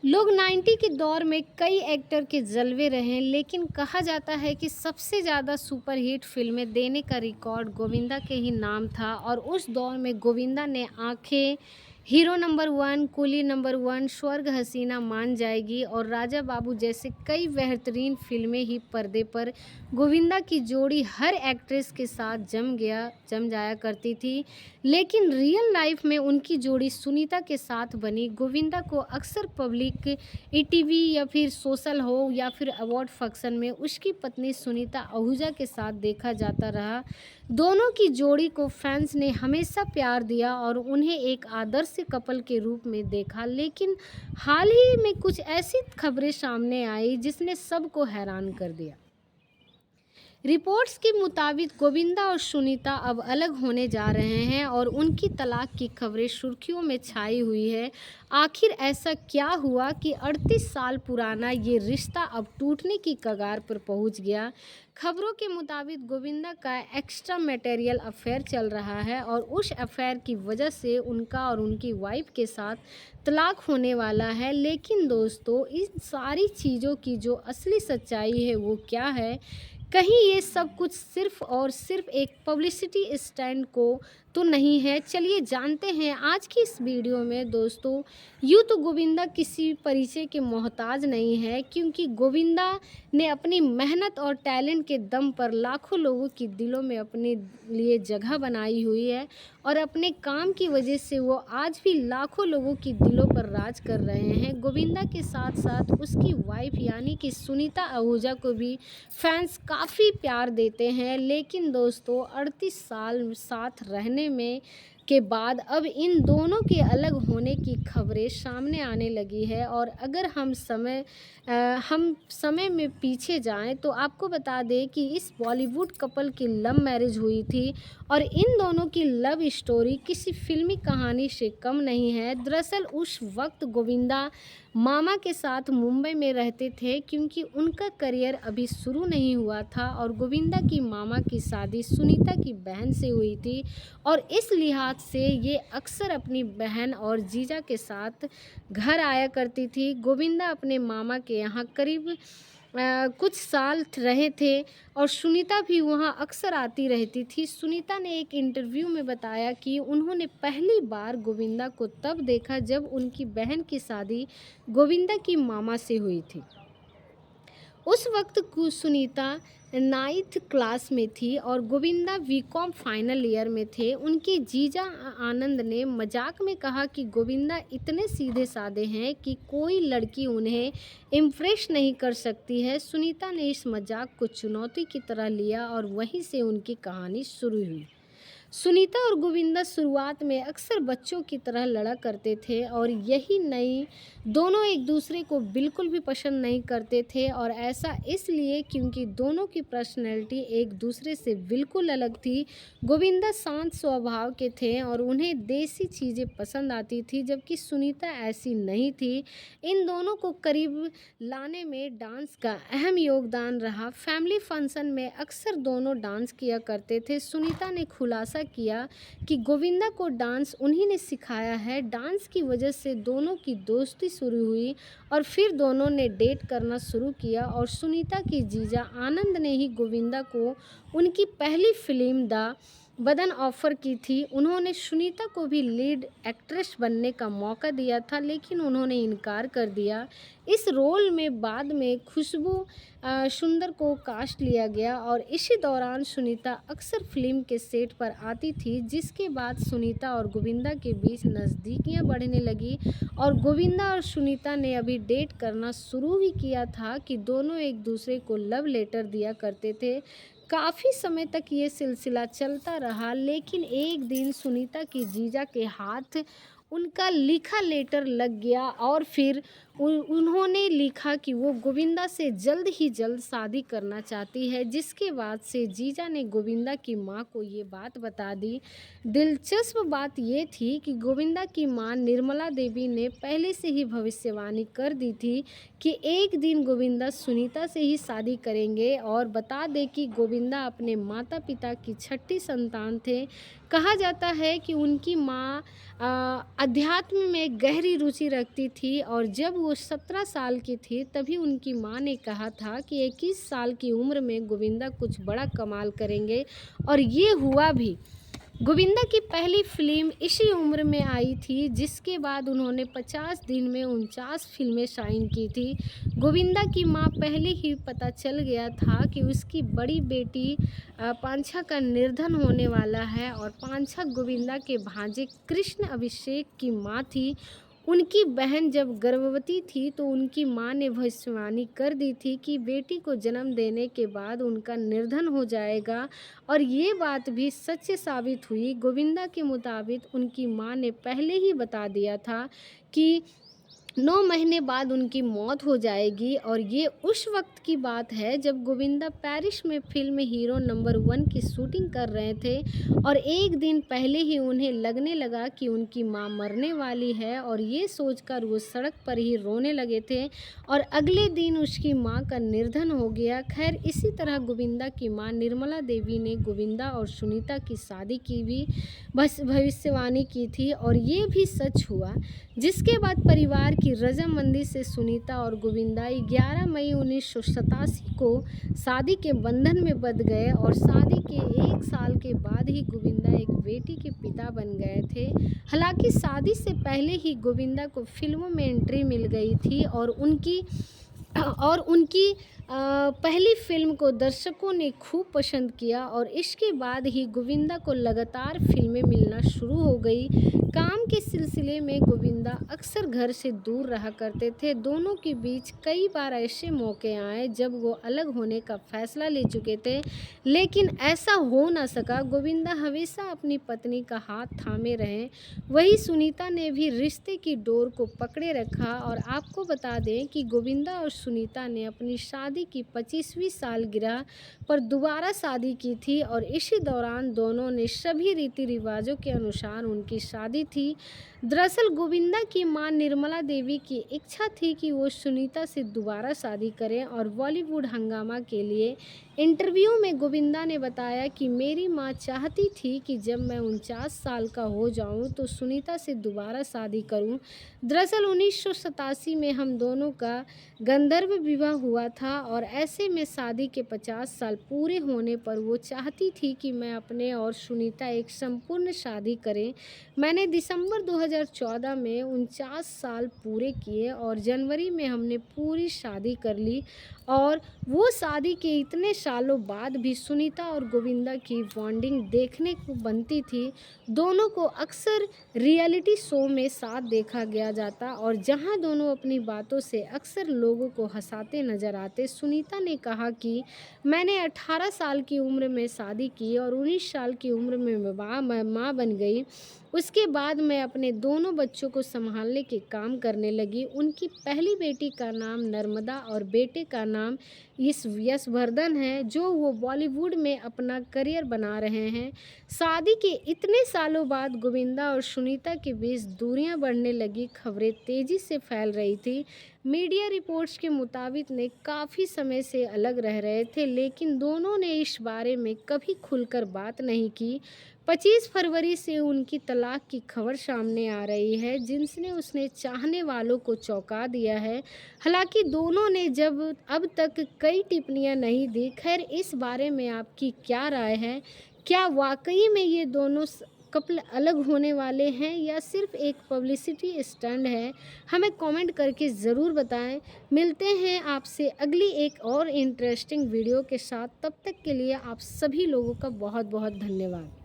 लोग 90 के दौर में कई एक्टर के जलवे रहे, लेकिन कहा जाता है कि सबसे ज़्यादा सुपरहिट फिल्में देने का रिकॉर्ड गोविंदा के ही नाम था। और उस दौर में गोविंदा ने आंखें, हीरो नंबर वन, कुली नंबर वन, स्वर्ग हसीना मान जाएगी और राजा बाबू जैसे कई बेहतरीन फिल्में ही पर्दे पर गोविंदा की जोड़ी हर एक्ट्रेस के साथ जम जाया करती थी। लेकिन रियल लाइफ में उनकी जोड़ी सुनीता के साथ बनी। गोविंदा को अक्सर पब्लिक ईटीवी या फिर सोशल हो या फिर अवार्ड फंक्शन में उसकी पत्नी सुनीता आहूजा के साथ देखा जाता रहा। दोनों की जोड़ी को फैंस ने हमेशा प्यार दिया और उन्हें एक आदर्श कपल के रूप में देखा। लेकिन हाल ही में कुछ ऐसी खबरें सामने आई जिसने सबको हैरान कर दिया। रिपोर्ट्स के मुताबिक गोविंदा और सुनीता अब अलग होने जा रहे हैं और उनकी तलाक की खबरें सुर्खियों में छाई हुई है। आखिर ऐसा क्या हुआ कि 38 साल पुराना ये रिश्ता अब टूटने की कगार पर पहुंच गया? खबरों के मुताबिक गोविंदा का एक्स्ट्रा मैरिटल अफेयर चल रहा है और उस अफेयर की वजह से उनका और उनकी वाइफ के साथ तलाक होने वाला है। लेकिन दोस्तों, इन सारी चीज़ों की जो असली सच्चाई है वो क्या है? कहीं ये सब कुछ सिर्फ और सिर्फ एक पब्लिसिटी स्टंट को तो नहीं है? चलिए जानते हैं आज की इस वीडियो में। दोस्तों, यूँ तो गोविंदा किसी परिचय के मोहताज नहीं है, क्योंकि गोविंदा ने अपनी मेहनत और टैलेंट के दम पर लाखों लोगों की दिलों में अपने लिए जगह बनाई हुई है और अपने काम की वजह से वो आज भी लाखों लोगों की दिलों पर राज कर रहे हैं। गोविंदा के साथ साथ उसकी वाइफ यानी कि सुनीता आहूजा को भी फैंस काफ़ी प्यार देते हैं। लेकिन दोस्तों, 38 साल साथ रहने में के बाद अब इन दोनों के अलग होने की खबरें सामने आने लगी है। और अगर हम समय में पीछे जाएं तो आपको बता दें कि इस बॉलीवुड कपल की लव मैरिज हुई थी और इन दोनों की लव स्टोरी किसी फिल्मी कहानी से कम नहीं है। दरअसल उस वक्त गोविंदा मामा के साथ मुंबई में रहते थे, क्योंकि उनका करियर अभी शुरू नहीं हुआ था और गोविंदा की मामा की शादी सुनीता की बहन से हुई थी और इस लिहाज से ये अक्सर अपनी बहन और जीजा के साथ घर आया करती थी। गोविंदा अपने मामा के यहाँ करीब कुछ साल रहे थे और सुनीता भी वहाँ अक्सर आती रहती थी। सुनीता ने एक इंटरव्यू में बताया कि उन्होंने पहली बार गोविंदा को तब देखा जब उनकी बहन की शादी गोविंदा की मामा से हुई थी। उस वक्त सुनीता 9th क्लास में थी और गोविंदा बीकॉम फाइनल ईयर में थे। उनके जीजा आनंद ने मजाक में कहा कि गोविंदा इतने सीधे साधे हैं कि कोई लड़की उन्हें इम्प्रेस नहीं कर सकती है। सुनीता ने इस मजाक को चुनौती की तरह लिया और वहीं से उनकी कहानी शुरू हुई। सुनीता और गोविंदा शुरुआत में अक्सर बच्चों की तरह लड़ा करते थे और यही नहीं, दोनों एक दूसरे को बिल्कुल भी पसंद नहीं करते थे। और ऐसा इसलिए क्योंकि दोनों की पर्सनैलिटी एक दूसरे से बिल्कुल अलग थी। गोविंदा शांत स्वभाव के थे और उन्हें देसी चीज़ें पसंद आती थी, जबकि सुनीता ऐसी नहीं थी। इन दोनों को करीब लाने में डांस का अहम योगदान रहा। फैमिली फंक्शन में अक्सर दोनों डांस किया करते थे। सुनीता ने खुलासा किया कि गोविंदा को डांस उन्हीं ने सिखाया है। डांस की वजह से दोनों की दोस्ती शुरू हुई और फिर दोनों ने डेट करना शुरू किया और सुनीता की जीजा आनंद ने ही गोविंदा को उनकी पहली फिल्म द बदन ऑफर की थी। उन्होंने सुनीता को भी लीड एक्ट्रेस बनने का मौका दिया था, लेकिन उन्होंने इनकार कर दिया। इस रोल में बाद में खुशबू सुंदर को कास्ट लिया गया और इसी दौरान सुनीता अक्सर फिल्म के सेट पर आती थी, जिसके बाद सुनीता और गोविंदा के बीच नज़दीकियां बढ़ने लगी और गोविंदा और सुनीता ने अभी डेट करना शुरू ही किया था कि दोनों एक दूसरे को लव लेटर दिया करते थे। काफ़ी समय तक ये सिलसिला चलता रहा, लेकिन एक दिन सुनीता की जीजा के हाथ उनका लिखा लेटर लग गया और फिर उन्होंने लिखा कि वो गोविंदा से जल्द ही जल्द शादी करना चाहती है, जिसके बाद से जीजा ने गोविंदा की मां को ये बात बता दी। दिलचस्प बात ये थी कि गोविंदा की मां निर्मला देवी ने पहले से ही भविष्यवाणी कर दी थी कि एक दिन गोविंदा सुनीता से ही शादी करेंगे। और बता दें कि गोविंदा अपने माता पिता की छठी संतान थे। कहा जाता है कि उनकी माँ अध्यात्म में गहरी रुचि रखती थी और जब वो 17 साल की थी तभी उनकी माँ ने कहा था कि 21 साल की उम्र में गोविंदा कुछ बड़ा कमाल करेंगे और ये हुआ भी। गोविंदा की पहली फ़िल्म इसी उम्र में आई थी, जिसके बाद उन्होंने 50 दिन में 49 फ़िल्में साइन की थी। गोविंदा की माँ पहले ही पता चल गया था कि उसकी बड़ी बेटी पांचा का निर्धन होने वाला है और पांचा गोविंदा के भांजे कृष्ण अभिषेक की माँ थी। उनकी बहन जब गर्भवती थी तो उनकी माँ ने भविष्यवाणी कर दी थी कि बेटी को जन्म देने के बाद उनका निर्धन हो जाएगा और ये बात भी सच साबित हुई। गोविंदा के मुताबिक उनकी माँ ने पहले ही बता दिया था कि 9 महीने बाद उनकी मौत हो जाएगी और ये उस वक्त की बात है जब गोविंदा पेरिस में फ़िल्म हीरो नंबर 1 की शूटिंग कर रहे थे और एक दिन पहले ही उन्हें लगने लगा कि उनकी माँ मरने वाली है और ये सोचकर वो सड़क पर ही रोने लगे थे और अगले दिन उसकी माँ का निर्धन हो गया। खैर, इसी तरह गोविंदा की माँ निर्मला देवी ने गोविंदा और सुनीता की शादी की भी बस भविष्यवाणी की थी और ये भी सच हुआ, जिसके बाद परिवार की रजामंदी से सुनीता और गोविंदा 11 मई 1987 को शादी के बंधन में बंध गए और शादी के 1 साल के बाद ही गोविंदा एक बेटी के पिता बन गए थे। हालांकि शादी से पहले ही गोविंदा को फिल्मों में एंट्री मिल गई थी और उनकी पहली फिल्म को दर्शकों ने खूब पसंद किया और इसके बाद ही गोविंदा को लगातार फिल्में मिलना शुरू हो गई। काम के सिलसिले में गोविंदा अक्सर घर से दूर रहा करते थे। दोनों के बीच कई बार ऐसे मौके आए जब वो अलग होने का फैसला ले चुके थे, लेकिन ऐसा हो ना सका। गोविंदा हमेशा अपनी पत्नी का हाथ थामे रहे। वहीं सुनीता ने भी रिश्ते की डोर को पकड़े रखा और आपको बता दें कि गोविंदा और सुनीता ने अपनी शादी की 25वीं सालगिरह पर दोबारा शादी की थी और इसी दौरान दोनों ने सभी रीति रिवाजों के अनुसार उनकी शादी थी। दरअसल गोविंदा की मां निर्मला देवी की इच्छा थी कि वो सुनीता से दोबारा शादी करें और बॉलीवुड हंगामा के लिए इंटरव्यू में गोविंदा ने बताया कि मेरी मां चाहती थी कि जब मैं 49 साल का हो जाऊं तो सुनीता से दोबारा शादी करूं। दरअसल 1987 में हम दोनों का गंधर्व विवाह हुआ था और ऐसे में शादी के 50 साल पूरे होने पर वो चाहती थी कि मैं अपने और सुनीता एक संपूर्ण शादी करें। मैंने दिसंबर 2014 में 49 साल पूरे किए और जनवरी में हमने पूरी शादी कर ली और वो शादी के इतने सालों बाद भी सुनीता और गोविंदा की बॉन्डिंग देखने को बनती थी। दोनों को अक्सर रियलिटी शो में साथ देखा गया जाता और जहां दोनों अपनी बातों से अक्सर लोगों को हंसाते नजर आते। सुनीता ने कहा कि मैंने 18 साल की उम्र में शादी की और 19 साल की उम्र में मैं माँ बन गई। उसके बाद मैं अपने दोनों बच्चों को संभालने के काम करने लगी। उनकी पहली बेटी का नाम नर्मदा और बेटे का नाम यशवर्धन है, जो वो बॉलीवुड में अपना करियर बना रहे हैं। शादी के इतने सालों बाद गोविंदा और सुनीता के बीच दूरियां बढ़ने लगी, खबरें तेजी से फैल रही थी। मीडिया रिपोर्ट्स के मुताबिक ने काफ़ी समय से अलग रह रहे थे, लेकिन दोनों ने इस बारे में कभी खुलकर बात नहीं की। 25 फरवरी से उनकी तलाक की खबर सामने आ रही है, जिसने उसने चाहने वालों को चौंका दिया है। हालांकि दोनों ने जब अब तक कई टिप्पणियां नहीं दी। खैर, इस बारे में आपकी क्या राय है? क्या वाकई में ये दोनों कपल अलग होने वाले हैं या सिर्फ एक पब्लिसिटी स्टंट है? हमें कमेंट करके ज़रूर बताएं। मिलते हैं आपसे अगली एक और इंटरेस्टिंग वीडियो के साथ। तब तक के लिए आप सभी लोगों का बहुत बहुत धन्यवाद।